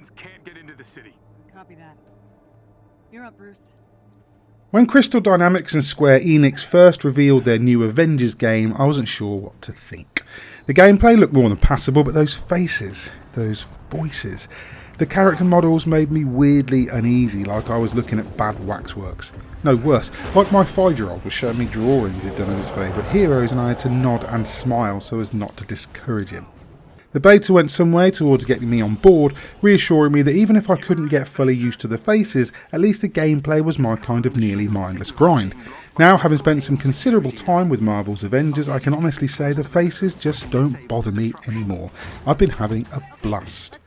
civilians can't get into the city. Copy that. You're up, Bruce. When Crystal Dynamics and Square Enix first revealed their new Avengers game, I wasn't sure what to think. The gameplay looked more than passable, but those faces, those voices, the character models made me weirdly uneasy, like I was looking at bad waxworks. No, worse, like my 5-year-old was showing me drawings he'd done of his favourite heroes and I had to nod and smile so as not to discourage him. The beta went some way towards getting me on board, reassuring me that even if I couldn't get fully used to the faces, at least the gameplay was my kind of nearly mindless grind. Now, having spent some considerable time with Marvel's Avengers, I can honestly say the faces just don't bother me anymore. I've been having a blast.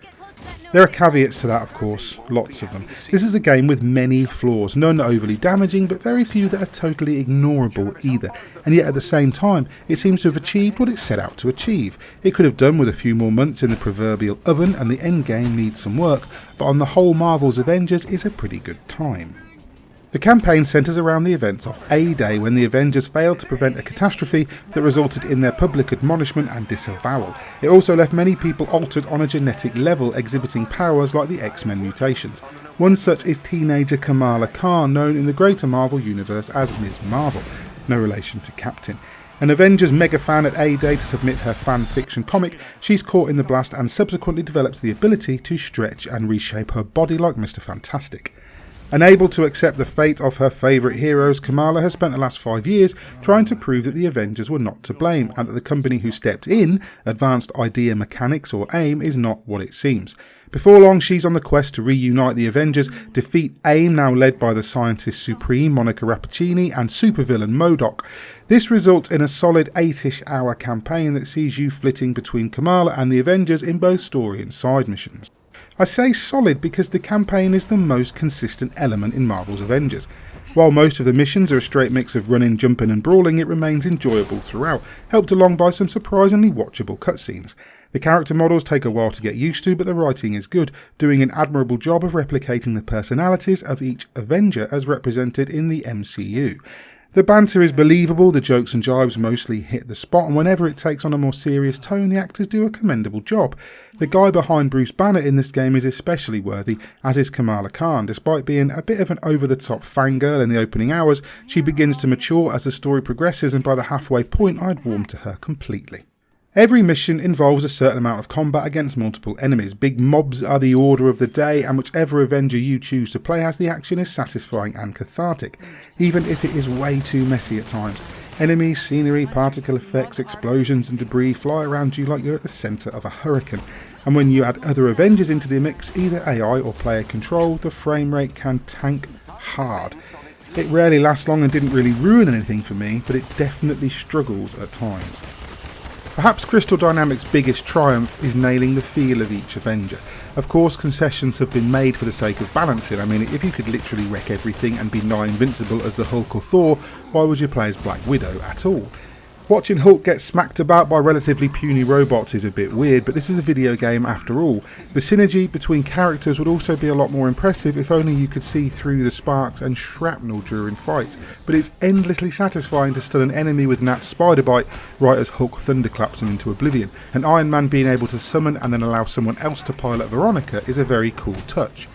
There are caveats to that, of course, lots of them. This is a game with many flaws, none overly damaging, but very few that are totally ignorable either. And yet at the same time, it seems to have achieved what it set out to achieve. It could have done with a few more months in the proverbial oven, and the end game needs some work, but on the whole, Marvel's Avengers is a pretty good time. The campaign centres around the events of A-Day, when the Avengers failed to prevent a catastrophe that resulted in their public admonishment and disavowal. It also left many people altered on a genetic level, exhibiting powers like the X-Men mutations. One such is teenager Kamala Khan, known in the greater Marvel universe as Ms. Marvel, no relation to Captain. An Avengers mega fan at A-Day to submit her fan fiction comic, she's caught in the blast and subsequently develops the ability to stretch and reshape her body like Mr. Fantastic. Unable to accept the fate of her favourite heroes, Kamala has spent the last 5 years trying to prove that the Avengers were not to blame and that the company who stepped in, Advanced Idea Mechanics or AIM, is not what it seems. Before long, she's on the quest to reunite the Avengers, defeat AIM, now led by the Scientist Supreme Monica Rappaccini and supervillain MODOK. This results in a solid 8-ish hour campaign that sees you flitting between Kamala and the Avengers in both story and side missions. I say solid because the campaign is the most consistent element in Marvel's Avengers. While most of the missions are a straight mix of running, jumping and brawling, it remains enjoyable throughout, helped along by some surprisingly watchable cutscenes. The character models take a while to get used to, but the writing is good, doing an admirable job of replicating the personalities of each Avenger as represented in the MCU. The banter is believable, the jokes and jibes mostly hit the spot, and whenever it takes on a more serious tone, the actors do a commendable job. The guy behind Bruce Banner in this game is especially worthy, as is Kamala Khan. Despite being a bit of an over-the-top fangirl in the opening hours, she begins to mature as the story progresses, and by the halfway point I'd warmed to her completely. Every mission involves a certain amount of combat against multiple enemies. Big mobs are the order of the day, and whichever Avenger you choose to play as, the action is satisfying and cathartic, even if it is way too messy at times. Enemies, scenery, particle effects, explosions and debris fly around you like you're at the centre of a hurricane. And when you add other Avengers into the mix, either AI or player control, the frame rate can tank hard. It rarely lasts long and didn't really ruin anything for me, but it definitely struggles at times. Perhaps Crystal Dynamics' biggest triumph is nailing the feel of each Avenger. Of course, concessions have been made for the sake of balancing. I mean, if you could literally wreck everything and be nigh invincible as the Hulk or Thor, why would you play as Black Widow at all? Watching Hulk get smacked about by relatively puny robots is a bit weird, but this is a video game after all. The synergy between characters would also be a lot more impressive if only you could see through the sparks and shrapnel during fights, but it's endlessly satisfying to stun an enemy with Nat's spider bite right as Hulk thunderclaps him into oblivion, and Iron Man being able to summon and then allow someone else to pilot Veronica is a very cool touch.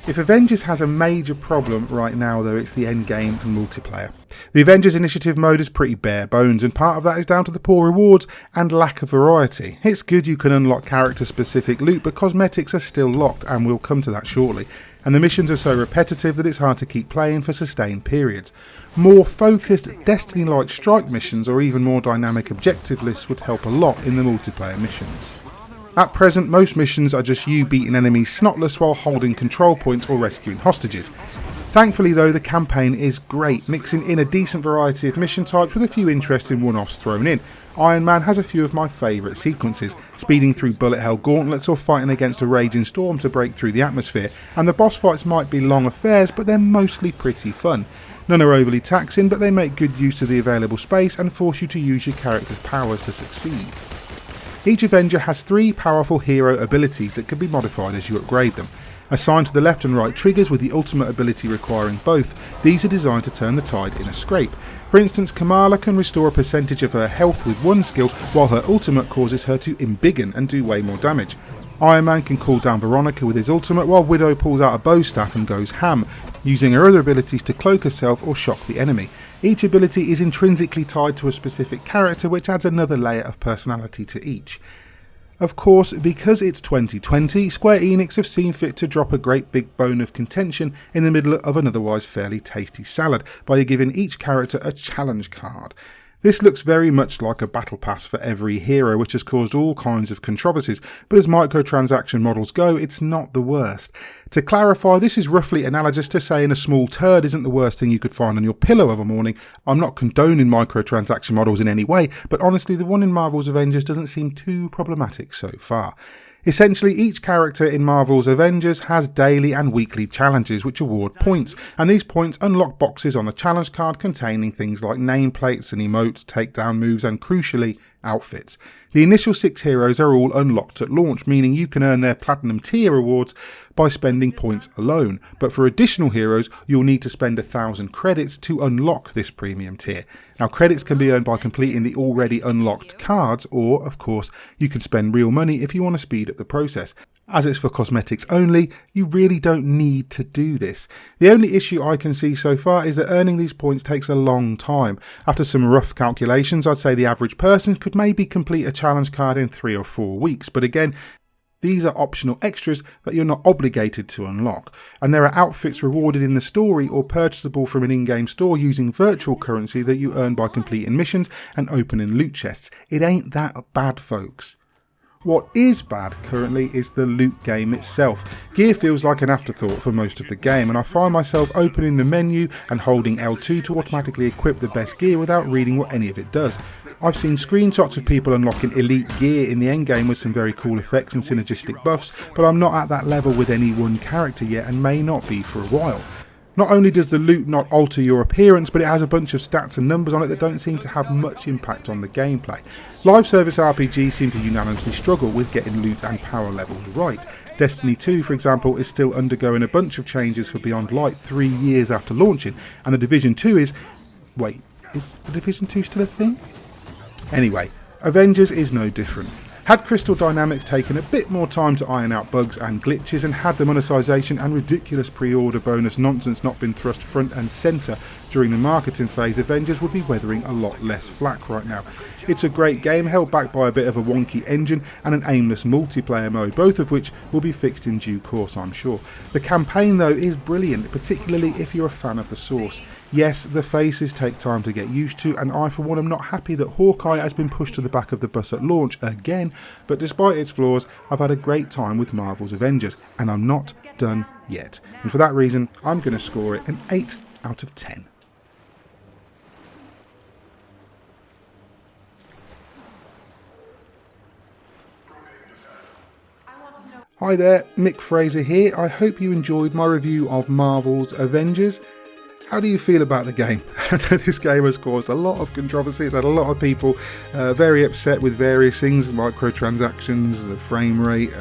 If Avengers has a major problem right now though, it's the endgame and multiplayer. The Avengers Initiative mode is pretty bare bones, and part of that is down to the poor rewards and lack of variety. It's good you can unlock character specific loot, but cosmetics are still locked, and we'll come to that shortly. And the missions are so repetitive that it's hard to keep playing for sustained periods. More focused, Destiny-like strike missions or even more dynamic objective lists would help a lot in the multiplayer missions. At present, most missions are just you beating enemies snotless while holding control points or rescuing hostages. Thankfully though, the campaign is great, mixing in a decent variety of mission types with a few interesting one-offs thrown in. Iron Man has a few of my favourite sequences, speeding through bullet hell gauntlets or fighting against a raging storm to break through the atmosphere, and the boss fights might be long affairs, but they're mostly pretty fun. None are overly taxing, but they make good use of the available space and force you to use your character's powers to succeed. Each Avenger has 3 powerful hero abilities that can be modified as you upgrade them. Assigned to the left and right triggers with the ultimate ability requiring both, these are designed to turn the tide in a scrape. For instance, Kamala can restore a percentage of her health with one skill, while her ultimate causes her to embiggen and do way more damage. Iron Man can call down Veronica with his ultimate, while Widow pulls out a bow staff and goes ham, using her other abilities to cloak herself or shock the enemy. Each ability is intrinsically tied to a specific character, which adds another layer of personality to each. Of course, because it's 2020, Square Enix have seen fit to drop a great big bone of contention in the middle of an otherwise fairly tasty salad by giving each character a challenge card. This looks very much like a battle pass for every hero, which has caused all kinds of controversies, but as microtransaction models go, it's not the worst. To clarify, this is roughly analogous to saying a small turd isn't the worst thing you could find on your pillow of a morning. I'm not condoning microtransaction models in any way, but honestly the one in Marvel's Avengers doesn't seem too problematic so far. Essentially, each character in Marvel's Avengers has daily and weekly challenges which award points, and these points unlock boxes on the challenge card containing things like nameplates and emotes, takedown moves, and crucially, outfits. The initial 6 heroes are all unlocked at launch, meaning you can earn their platinum tier rewards by spending points alone, but for additional heroes you'll need to spend 1,000 credits to unlock this premium tier. Now, credits can be earned by completing the already unlocked cards, or of course you can spend real money if you want to speed up the process. As it's for cosmetics only, you really don't need to do this. The only issue I can see so far is that earning these points takes a long time. After some rough calculations, I'd say the average person could maybe complete a challenge card in 3 or 4 weeks, but again, these are optional extras that you're not obligated to unlock, and there are outfits rewarded in the story or purchasable from an in-game store using virtual currency that you earn by completing missions and opening loot chests. It ain't that bad, folks. What is bad currently is the loot game itself. Gear feels like an afterthought for most of the game, and I find myself opening the menu and holding L2 to automatically equip the best gear without reading what any of it does. I've seen screenshots of people unlocking elite gear in the endgame with some very cool effects and synergistic buffs, but I'm not at that level with any one character yet and may not be for a while. Not only does the loot not alter your appearance, but it has a bunch of stats and numbers on it that don't seem to have much impact on the gameplay. Live service RPGs seem to unanimously struggle with getting loot and power levels right. Destiny 2, for example, is still undergoing a bunch of changes for Beyond Light 3 years after launching, and the Division 2 is... Wait, is the Division 2 still a thing? Anyway, Avengers is no different. Had Crystal Dynamics taken a bit more time to iron out bugs and glitches, and had the monetization and ridiculous pre-order bonus nonsense not been thrust front and centre during the marketing phase, Avengers would be weathering a lot less flack right now. It's a great game, held back by a bit of a wonky engine and an aimless multiplayer mode, both of which will be fixed in due course, I'm sure. The campaign though is brilliant, particularly if you're a fan of the source. Yes, the faces take time to get used to, and I for one am not happy that Hawkeye has been pushed to the back of the bus at launch again, but despite its flaws, I've had a great time with Marvel's Avengers, and I'm not done yet. And for that reason, I'm going to score it an 8 out of 10. Hi there, Mick Fraser here. I hope you enjoyed my review of Marvel's Avengers. How do you feel about the game? I know this game has caused a lot of controversy. It's had a lot of people very upset with various things, microtransactions, the frame rate,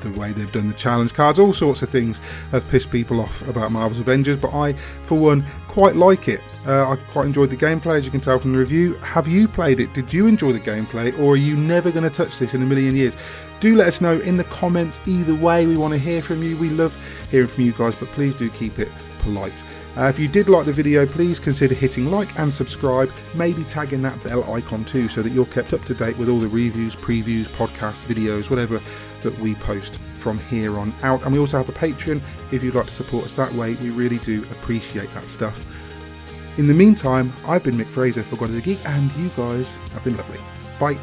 the way they've done the challenge cards, all sorts of things have pissed people off about Marvel's Avengers, but I, for one, quite like it. I quite enjoyed the gameplay, as you can tell from the review. Have you played it? Did you enjoy the gameplay, or are you never going to touch this in a million years? Do let us know in the comments. Either way, we want to hear from you. We love hearing from you guys, but please do keep it polite. If you did like the video, please consider hitting like and subscribe, maybe tagging that bell icon too, so that you're kept up to date with all the reviews, previews, podcasts, videos, whatever that we post from here on out. And we also have a Patreon if you'd like to support us that way. We really do appreciate that stuff. In the meantime, I've been Mick Fraser for God is a Geek, and you guys have been lovely. Bye.